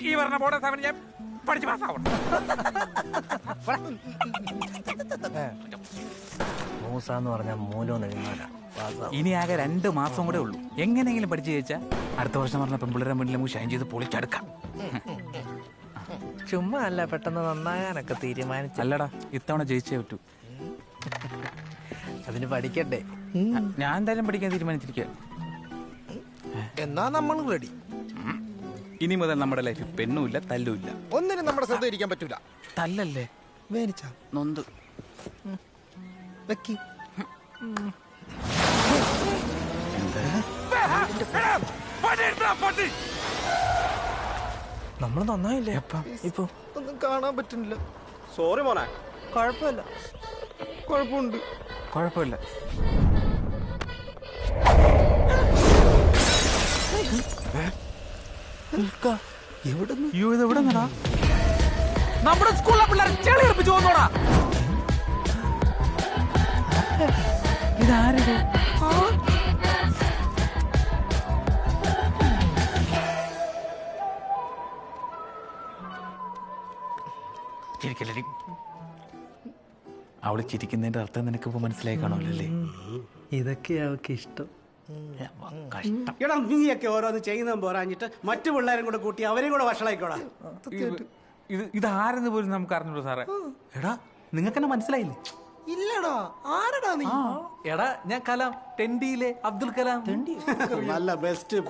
ഈ പറഞ്ഞ ബോർഡ് എക്സാമിന് ഞാൻ പഠിച്ച് പാസ്സാവണം. മൂസാന്ന് പറഞ്ഞാൽ മൂലം എഴുതാനാ. ഇനി ആകെ 2 മാസം കൂടെ ഉള്ളൂ. എങ്ങനെയെങ്കിലും പഠിച്ചു ജയിച്ചാൽ അടുത്ത വർഷം പറഞ്ഞ പെൺപിള്ളേരെ മുന്നിൽ നമുക്ക് ഷൈൻ ചെയ്ത് പൊളിച്ചെടുക്കാം. ചുമ്മാ അല്ല, പെട്ടെന്ന് നന്നാകാനൊക്കെ തീരുമാനിച്ചല്ലടാ. ഇത്തവണ ജയിച്ചേ പറ്റൂ. അതിന് പഠിക്കണ്ടേ? ഞാൻ എന്തായാലും പഠിക്കാൻ തീരുമാനിച്ചിരിക്കുക. എന്നാ നമ്മൾ റെഡി. ഇനി മുതൽ നമ്മുടെ ലൈഫിൽ പെണ്ണുമില്ല തല്ലുമില്ല. ഒന്നിനും നമ്മുടെ ശ്രദ്ധ ഇരിക്കാൻ പറ്റൂല. തല്ലല്ലേ വേനിച്ച നൊന്ത് വെക്കി. നമ്മൾ നന്നായില്ലേ ഇപ്പൊ? ഒന്നും കാണാൻ പറ്റുന്നില്ല. സോറി മോനെ. കുഴപ്പമില്ല. കുഴപ്പമുണ്ട്. കുഴപ്പമില്ല. എവിടെ നമ്മുടെ സ്കൂളിലെ പിള്ളേർ ചെളി ഉറപ്പിച്ചു വന്നോടാ. ഇതാരത്? ചിരിക്കല്ലേ? അവള് ചിരിക്കുന്നതിന്റെ അർത്ഥം നിനക്കിപ്പോ മനസ്സിലായി കാണുമല്ലേ? ഇതൊക്കെ അവൾക്ക് ഇഷ്ടം. കഷ്ടം. എടാ നീയൊക്കെ ഓരോന്ന് ചെയ്യുന്നതും പോരാഞ്ഞിട്ട് മറ്റു പിള്ളേരും കൂടെ കൂട്ടി അവരെയും കൂടെ വഷളായിക്കോടാ. ഇതാരെന്ന് പോലും നമുക്ക് അറിഞ്ഞൂടോ സാറേ. എടാ നിങ്ങൾക്ക് എന്നെ മനസ്സിലായില്ലേ? ഇല്ലടാ. ആരടാ നീ? എടാ ഞാൻ കലാം, ടെൻഡിയിലെ അബ്ദുൽ കലാം. നല്ല ബെസ്റ്റ്